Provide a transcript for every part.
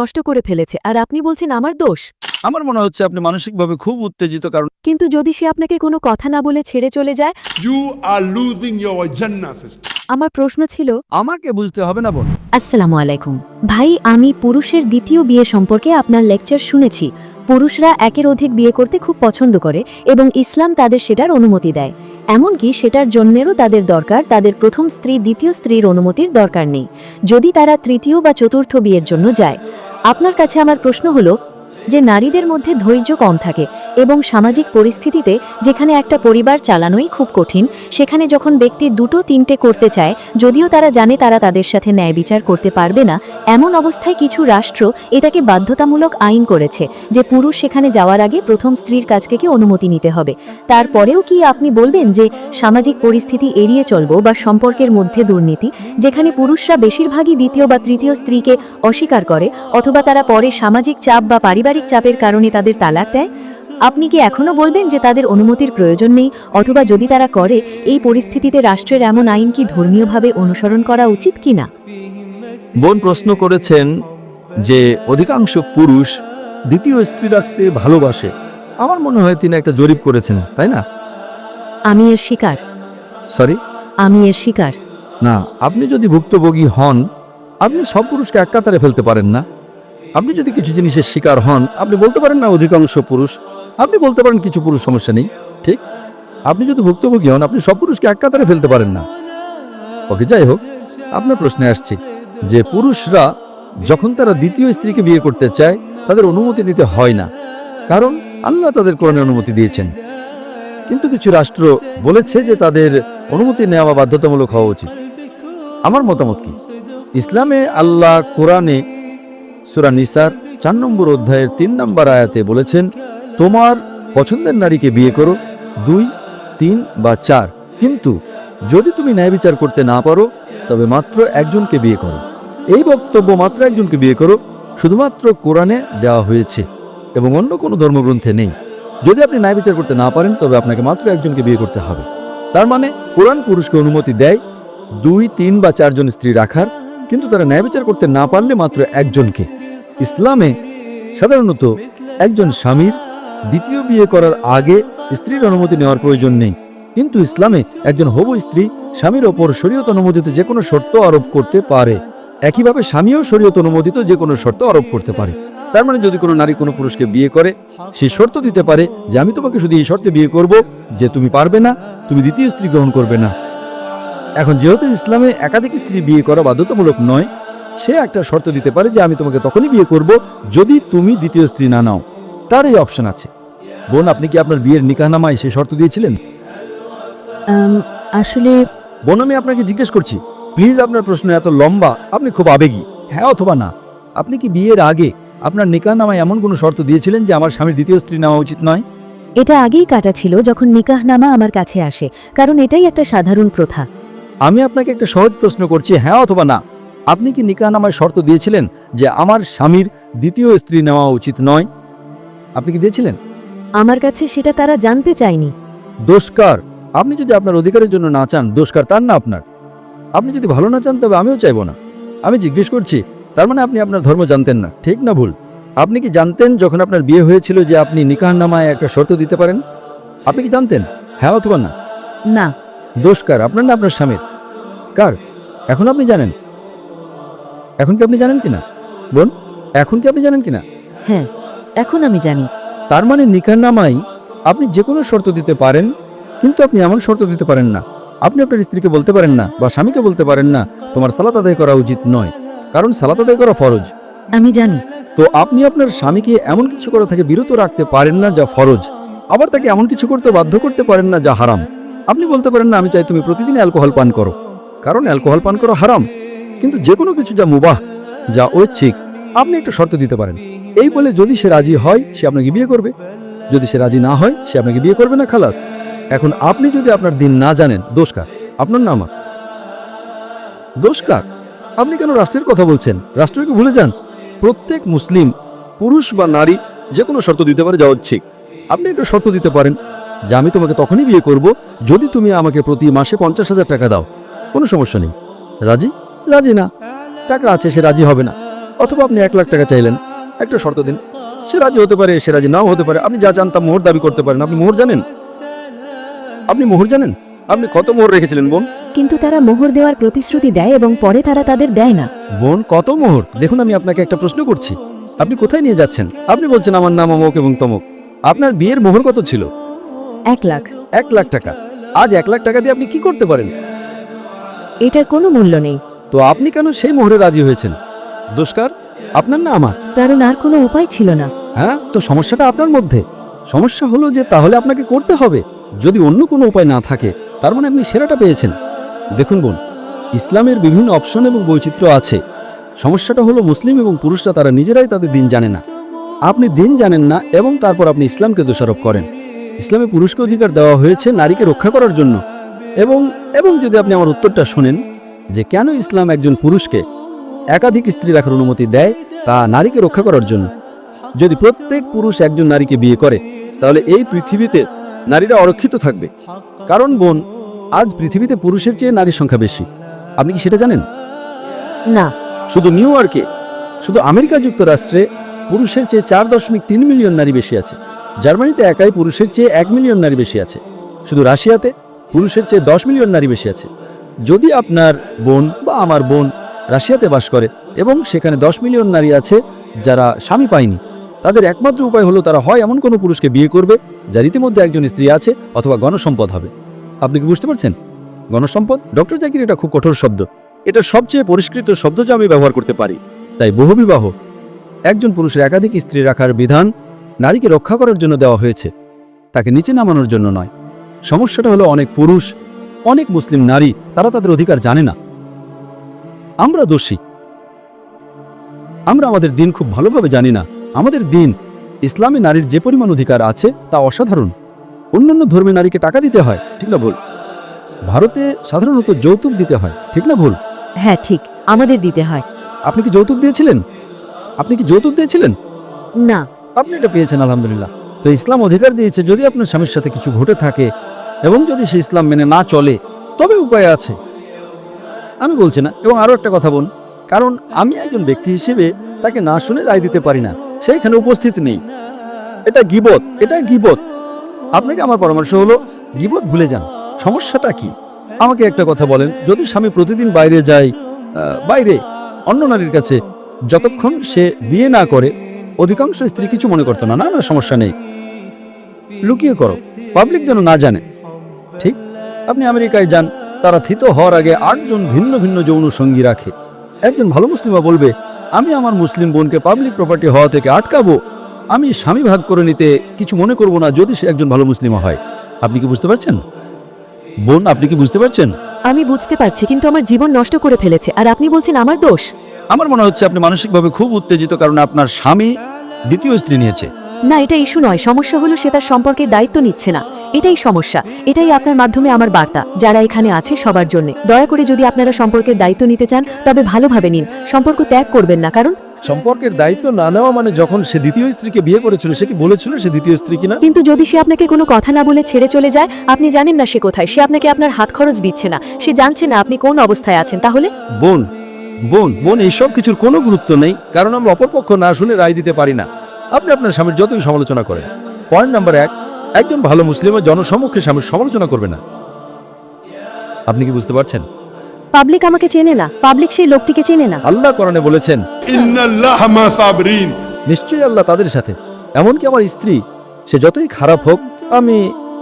নষ্ট করে ফেলেছে আর আপনি বলছেন আমার দোষ। আমার মনে হচ্ছে আপনি মানসিকভাবে খুব উত্তেজিত, কারণ কিন্তু যদি সে আপনাকে কোনো কথা না বলে ছেড়ে চলে যায়? You are losing your Jannah, sister. আমার প্রশ্ন ছিল, আমাকে বুঝতে হবে না বোন। আসসালামু আলাইকুম ভাই, আমি পুরুষের দ্বিতীয় বিয়ে সম্পর্কে আপনার লেকচার শুনেছি। পুরুষরা একের অধিক বিয়ে করতে খুব পছন্দ করে এবং ইসলাম তাদের সেটার অনুমতি দেয়। এমনকি সেটার জন্যেরও তাদের দরকার, তাদের প্রথম স্ত্রী দ্বিতীয় স্ত্রীর অনুমতির দরকার নেই যদি তারা তৃতীয় বা চতুর্থ বিয়ের জন্য যায়। আপনার কাছে আমার প্রশ্ন হলো যে নারীদের মধ্যে ধৈর্য কম থাকে এবং সামাজিক পরিস্থিতিতে যেখানে একটা পরিবার চালানোই খুব কঠিন, সেখানে যখন ব্যক্তি দুটো তিনটে করতে চায়, যদিও তারা জানে তারা তাদের সাথে ন্যায় বিচার করতে পারবে না, এমন অবস্থায় কিছু রাষ্ট্র এটাকে বাধ্যতামূলক আইন করেছে যে পুরুষ সেখানে যাওয়ার আগে প্রথম স্ত্রীর কাছ থেকে অনুমতি নিতে হবে। তারপরেও কি আপনি বলবেন যে সামাজিক পরিস্থিতি এড়িয়ে চলবো বা সম্পর্কের মধ্যে দুর্নীতি, যেখানে পুরুষরা বেশিরভাগই দ্বিতীয় বা তৃতীয় স্ত্রীকে অস্বীকার করে অথবা তারা পরে সামাজিক চাপ বা পারিবারিক চাপের কারণে তাদের তালাক দেয়, আপনি কি এখনো বলবেন যে তাদের অনুমতির প্রয়োজন নেই? অথবা যদি তারা করে, এই পরিস্থিতিতে রাষ্ট্রের এমন আইন কি ধর্মীয়ভাবে অনুসরণ করা উচিত কিনা? বোন প্রশ্ন করেছেন যে অধিকাংশ পুরুষ দ্বিতীয় স্ত্রী রাখতে ভালোবাসে। আমার মনে হয় তিনি একটা জরিপ করেছেন, তাই না? আমি এর শিকার। সরি, আমি এর শিকার। না, আপনি যদি ভুক্তভোগী হন, আপনি সব পুরুষকে এক কাতারে ফেলতে পারেন না। আপনি যদি কিছু জিনিসের শিকার হন, আপনি বলতে পারেন না অধিকাংশ পুরুষ, আপনি বলতে পারেন কিছু পুরুষ, সমস্যা নেই, ঠিক? আপনি যদি ভুক্তভোগী হন, আপনি সব পুরুষকে এক কাতারে ফেলতে পারেন না। ওকে, যাই হোক, আপনার প্রশ্নে আসছি যে পুরুষরা যখন তারা দ্বিতীয় স্ত্রীকে বিয়ে করতে চায়, তাদের অনুমতি নিতে হয় না, কারণ আল্লাহ তাদের কোরআনে অনুমতি দিয়েছেন। কিন্তু কিছু রাষ্ট্র বলেছে যে তাদের অনুমতি নেওয়া বাধ্যতামূলক হওয়া উচিত। আমার মতামত কি? ইসলামে আল্লাহ কোরআনে সূরা নিসার 4 নম্বর অধ্যায়ের 3 নম্বর আয়াতে বলেছেন, তোমার পছন্দের নারীকে বিয়ে করো 2, 3 বা 4, কিন্তু যদি তুমি ন্যায় বিচার করতে না পারো তবে মাত্র একজনকে বিয়ে করো। এই বক্তব্য মাত্র একজনকে বিয়ে করো শুধুমাত্র কোরআনে দেওয়া হয়েছে এবং অন্য কোনো ধর্মগ্রন্থে নেই। যদি আপনি ন্যায় বিচার করতে না পারেন তবে আপনাকে মাত্র একজনকে বিয়ে করতে হবে। তার মানে কোরআন পুরুষকে অনুমতি দেয় 2, 3 বা 4 জন স্ত্রী রাখার, কিন্তু তারা ন্যায় বিচার করতে না পারলে মাত্র একজনকে। ইসলামে সাধারণত একজন স্বামীর দ্বিতীয় বিয়ে করার আগে স্ত্রীর অনুমতি নেওয়ার প্রয়োজন নেই, কিন্তু ইসলামে একজন হবু স্ত্রী স্বামীর ওপর শরীয়ত অনুমোদিত যে কোনো শর্ত আরোপ করতে পারে। একইভাবে স্বামীও শরীয়ত অনুমোদিত যে কোনো শর্ত আরোপ করতে পারে। তার মানে যদি কোনো নারী কোনো পুরুষকে বিয়ে করে, সে শর্ত দিতে পারে যে আমি তোমাকে শুধু এই শর্তে বিয়ে করব যে তুমি পারবে না, তুমি দ্বিতীয় স্ত্রী গ্রহণ করবে না। এখন যেহেতু ইসলামে একাধিক স্ত্রী বিয়ে করা বাধ্যতামূলক নয়, সে একটা শর্ত দিতে পারে যে আমি তোমাকে তখনই বিয়ে করব যদি তুমি দ্বিতীয় স্ত্রী না নাও। তার এই অপশন আছে। বোন, আপনি কি আপনার বিয়ের নিকাহনামায় সে শর্ত দিয়েছিলেন? আসলে বোন, আমি আপনাকে জিজ্ঞেস করছি, প্লিজ, আপনার প্রশ্ন এত লম্বা, আপনি খুব আবেগী, হ্যাঁ অথবা না। আপনি কি বিয়ের আগে আপনার নিকাহনামায় এমন কোনো শর্ত দিয়েছিলেন যে আমার স্বামীর দ্বিতীয় স্ত্রী নেওয়া উচিত নয়? এটা আগেই কাটা ছিল যখন নিকাহনামা আমার কাছে আসে, কারণ এটাই একটা সাধারণ প্রথা। আমি আপনাকে একটা সহজ প্রশ্ন করছি, হ্যাঁ অথবা না। আপনি কি নিকাহনামায় শর্ত দিয়েছিলেন যে আমার স্বামীর দ্বিতীয় স্ত্রী নেওয়া উচিত নয়? আপনি কি দিয়েছিলেন? আমার কাছে সেটা তারা জানতে চায়নি। দোষকার। আপনি যদি আপনার অধিকারের জন্য না চান, দোষকার তার না আপনার। আপনি যদি ভালো না চান তবে আমিও চাইবো না। আমি জিজ্ঞেস করছি, তার মানে আপনি আপনার ধর্ম জানতেন না, ঠিক না ভুল? আপনি কি জানতেন যখন আপনার বিয়ে হয়েছিল যে আপনি নিকাহনামায় একটা শর্ত দিতে পারেন? আপনি কি জানতেন, হ্যাঁ অথবা না? না। দোষকার আপনার না আপনার স্বামীর? কার? এখন আপনি জানেন? এখন কি আপনি জানেন কিনা বোন? এখন কি আপনি জানেন কিনা? হ্যাঁ, এখন আমি জানি। তার মানে নিকাহনামায় আপনি যে কোনো শর্ত দিতে পারেন, কিন্তু আপনি এমন শর্ত দিতে পারেন না। আপনি আপনার স্ত্রীকে বলতে পারেন না বা স্বামীকে বলতে পারেন না তোমার সালাত আদায় করা উচিত নয়, কারণ সালাত আদায় করা ফরজ। আমি জানি। তো আপনি আপনার স্বামীকে এমন কিছু করা থেকে বিরত রাখতে পারেন না যা ফরজ, আবার তাকে এমন কিছু করতে বাধ্য করতে পারেন না যা হারাম। আপনি বলতে পারেন না আমি চাই তুমি প্রতিদিন অ্যালকোহল পান করো, কারণ অ্যালকোহল পান করা হারাম। কিন্তু যে কোনো কিছু যা মুবাহ, যা ঐচ্ছিক, আপনি একটা শর্ত দিতে পারেন। এই বলে যদি সে রাজি হয় সে আপনাকে বিয়ে করবে, যদি সে রাজি না হয় সে আপনাকে বিয়ে করবে না, খালাস। এখন আপনি যদি আপনার দিন না জানেন, দোষকার আপনার না আমার? দোষকার। আপনি কেন রাষ্ট্রের কথা বলছেন? রাষ্ট্রকে ভুলে যান। প্রত্যেক মুসলিম পুরুষ বা নারী যে কোনো শর্ত দিতে পারে যা ঐচ্ছিক। আপনি একটা শর্ত দিতে পারেন যে আমি তোমাকে তখনই বিয়ে করব যদি তুমি আমাকে প্রতি মাসে 50,000 টাকা দাও। কোনো সমস্যা নেই। রাজি? রাজি না, টাকা আছে, সে রাজি হবে না। অথবা আপনি 1 লাখ টাকা চাইলেন, একটা শর্ত দিন, সে রাজি হতে পারে, সে রাজি নাও হতে পারে, আপনি যা চান তা মোহর দাবি করতে পারেন। আপনি মোহর জানেন? আপনি মোহর জানেন? আপনি কত মোহর রেখেছিলেন বোন? কিন্তু তারা মোহর দেওয়ার প্রতিশ্রুতি দেয় এবং পরে তারা তাদের দেয় না। বোন, কত মোহর? দেখুন, আমি আপনাকে একটা প্রশ্ন করছি, আপনি কোথায় নিয়ে যাচ্ছেন? আপনি বলছেন আমার নাম অমুক এবং তমুক। আপনার বিয়ের মোহর কত ছিল? 1 লাখ। 1 লাখ টাকা। আজ 1 লাখ টাকা দিয়ে আপনি কি করতে পারেন? এটার কোনো মূল্য নেই। তো আপনি কেন সেই মোহরে রাজি হয়েছেন? দোষকার আপনার না আমার? কারণ আর কোনো উপায় ছিল না। হ্যাঁ, তো সমস্যাটা আপনার মধ্যে। সমস্যা হলো যে তাহলে আপনাকে করতে হবে। যদি অন্য কোনো উপায় না থাকে, তার মানে আপনি সেরাটা পেয়েছেন। দেখুন বোন, ইসলামের বিভিন্ন অপশন এবং বৈচিত্র্য আছে। সমস্যাটা হলো মুসলিম এবং পুরুষরা তারা নিজেরাই তাদের দিন জানে না। আপনি দিন জানেন না এবং তারপর আপনি ইসলামকে দোষারোপ করেন। ইসলামে পুরুষকে অধিকার দেওয়া হয়েছে নারীকে রক্ষা করার জন্য। এবং যদি আপনি আমার উত্তরটা শোনেন যে কেন ইসলাম একজন পুরুষকে একাধিক স্ত্রী রাখার অনুমতি দেয়, তা নারীকে রক্ষা করার জন্য। যদি প্রত্যেক পুরুষ একজন নারীকে বিয়ে করে, তাহলে এই পৃথিবীতে নারীরা অরক্ষিত থাকবে। কারণ বোন, আজ পৃথিবীতে পুরুষের চেয়ে নারীর সংখ্যা বেশি। আপনি কি সেটা জানেন? না। শুধু নিউ ইয়র্কে, শুধু আমেরিকা যুক্তরাষ্ট্রে পুরুষের চেয়ে 4.3 মিলিয়ন নারী বেশি আছে। জার্মানিতে একাই পুরুষের চেয়ে 1 মিলিয়ন নারী বেশি আছে। শুধু রাশিয়াতে পুরুষের চেয়ে 10 মিলিয়ন নারী বেশি আছে। যদি আপনার বোন বা আমার বোন রাশিয়াতে বাস করে এবং সেখানে 10 মিলিয়ন নারী আছে যারা স্বামী পায়নি, তাদের একমাত্র উপায় হলো তারা হয় এমন কোনো পুরুষকে বিয়ে করবে যার ইতিমধ্যে একজন স্ত্রী আছে, অথবা গণসম্পদ হবে। আপনি কি বুঝতে পারছেন? গণসম্পদ, ডক্টর জাকির, এটা খুব কঠোর শব্দ। এটা সবচেয়ে পরিষ্কৃত শব্দ যা আমি ব্যবহার করতে পারি। তাই বহুবিবাহ, একজন পুরুষের একাধিক স্ত্রী রাখার বিধান নারীকে রক্ষা করার জন্য দেওয়া হয়েছে, তাকে নিচে নামানোর জন্য নয়। সমস্যাটা হলো অনেক পুরুষ, অনেক মুসলিম নারী তারা তাদের অধিকার জানে না। আমরা দোষী। আমরা আমাদের দিন খুব ভালোভাবে জানি না। আমাদের দিন, ইসলামে নারীর যে পরিমাণ অধিকার আছে তা অসাধারণ। অন্যান্য ধর্মে নারীকে টাকা দিতে হয়, ঠিক না ভুল? ভারতে সাধারণত যৌতুক দিতে হয়, ঠিক না ভুল? হ্যাঁ ঠিক, আমাদের দিতে হয়। আপনি কি যৌতুক দিয়েছিলেন? আপনি কি যৌতুক দিয়েছিলেন? না। আপনি এটা পেয়েছেন, আলহামদুলিল্লাহ। তো ইসলাম অধিকার দিয়েছে, যদি আপনার স্বামীর সাথে কিছু ঘটে থাকে এবং যদি সে ইসলাম মেনে না চলে, তবে উপায় আছে। আমি বলছি না। এবং আরও একটা কথা বল, কারণ আমি একজন ব্যক্তি হিসেবে তাকে না শুনে রায় দিতে পারি না, সেইখানে উপস্থিত নেই। এটা গীবত, এটা গীবত। আপনাকে আমার পরামর্শ হলো গীবত ভুলে যান। সমস্যাটা কি? আমাকে একটা কথা বলেন, যদি স্বামী প্রতিদিন বাইরে যায়, বাইরে অন্য নারীর কাছে, যতক্ষণ সে বিয়ে না করে, অধিকাংশ স্ত্রী কিছু মনে করতো না, না না সমস্যা নেই, লুকিয়ে করো, পাবলিক যেন না জানে। ঠিক? আপনি আমেরিকায় যান, তারা থিত হওয়ার আগে 8 জন ভিন্ন ভিন্ন যৌন সঙ্গী রাখে। একজন ভালো মুসলিমা বলবে, আমি আমার মুসলিম বোনকে পাবলিক প্রপার্টি হওয়া থেকে আটকাবো, আমি স্বামী ভাগ করে নিতে কিছু মনে করব না যদি সে একজন ভালো মুসলিমা হয়। আপনি কি বুঝতে পারছেন বোন? আপনি কি বুঝতে পারছেন? আমি বুঝতে পারছি, কিন্তু আমার জীবন নষ্ট করে ফেলেছে, আর আপনি বলছেন আমার দোষ। আমার মনে হচ্ছে আপনি মানসিকভাবে খুব উত্তেজিত, কারণ আপনার স্বামী দ্বিতীয় স্ত্রী নিয়েছে। না, এটা ইস্যু নয়। সমস্যা হলো সে তার সম্পর্কের দায়িত্ব নিচ্ছে না। এটাই সমস্যা। এটাই আপনার মাধ্যমে আমার বার্তা যারা এখানে আছে সবার জন্য। দয়া করে যদি আপনারা সম্পর্কের দায়িত্ব নিতে চান, তবে ভালোভাবে নিন, সম্পর্ক ত্যাগ করবেন না। কারণ সম্পর্কের দায়িত্ব না নেওয়া মানে, যখন সে দ্বিতীয় স্ত্রীকে বিয়ে করেছিল, সে কি বলেছিল সে দ্বিতীয় স্ত্রী কিনা? কিন্তু যদি সে আপনাকে কোনো কথা না বলে ছেড়ে চলে যায়, আপনি জানেন না সে কোথায়, সে আপনাকে আপনার হাত খরচ দিচ্ছে না, সে জানছে না আপনি কোন অবস্থায় আছেন, তাহলে বোন বোন বোন এইসব কিছুর কোনো গুরুত্ব নেই, কারণ আমরা অপরপক্ষ না শুনে রায় দিতে পারি না। আপনি আপনার স্বামীর যতই সমালোচনা করেন। পয়েন্ট নাম্বার 1, একজন ভালো মুসলিমের জনসম্মুখে স্বামীর সমালোচনা করবে না। আপনি কি বুঝতে পারছেন? পাবলিক আমাকে চেনে না, পাবলিক সেই লোকটিকে চেনে না। আল্লাহ কোরআনে বলেছেন, ইন্নাল্লাহা মা সাবরিন। নিশ্চয়ই আল্লাহ তাদের সাথে। এমনকি আমার স্ত্রী, সে যতই খারাপ হোক, আমি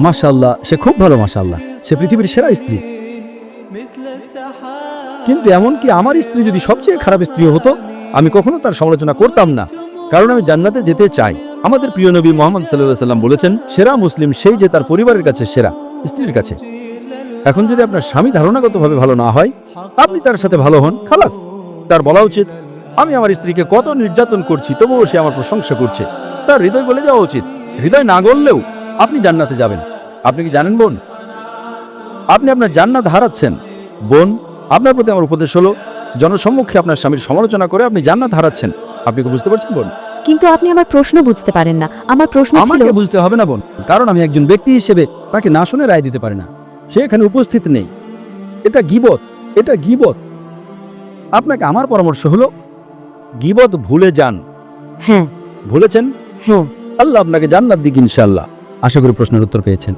মাশাআল্লাহ, সে খুব ভালো, মাশাআল্লাহ, সে পৃথিবীর সেরা স্ত্রী। কিন্তু এমনকি আমার স্ত্রী যদি সবচেয়ে খারাপ স্ত্রী হতো, আমি কখনো তার সমালোচনা করতাম না, কারণ আমি জান্নাতে যেতে চাই। আমাদের প্রিয় নবী মুহাম্মদ সাল্লাল্লাহু আলাইহি সাল্লাম বলেছেন, সেরা মুসলিম সেই যে তার পরিবারের কাছে সেরা, স্ত্রীর কাছে। এখন যদি আপনার স্বামী ধারণাগতভাবে ভালো না হয়, আপনি তার সাথে ভালো হন, খালাস। তার বলা উচিত, আমি আমার স্ত্রীকে কত নির্যাতন করছি, তবুও সে আমার প্রশংসা করছে। তার হৃদয় গলে যাওয়া উচিত। হৃদয় না গললেও আপনি জান্নাতে যাবেন। আপনি কি জানেন বোন, আপনি আপনার জান্নাত হারাচ্ছেন। বোন, আপনার প্রতি আমার উপদেশ হলো, জনসম্মুখে আপনার স্বামীর সমালোচনা করে আপনি জান্নাত হারাচ্ছেন। আপনি কি বুঝতে পারছেন বোন? কিন্তু আপনি আমার প্রশ্ন বুঝতে পারেন না। আমার প্রশ্ন ছিল, আমাকে বুঝতে হবে না বোন, কারণ আমি একজন ব্যক্তি হিসেবে তাকে না শুনে রায় দিতে পারি না। সে এখানে উপস্থিত নেই। এটা গীবত, এটা গীবত। আপনাকে আমার পরামর্শ হলো, গীবত ভুলে যান। হ্যাঁ ভুলেছেন? হ্যাঁ। আল্লাহ আপনাকে জান্নাত দিক ইনশাআল্লাহ। আশা করি প্রশ্নের উত্তর পেয়েছেন।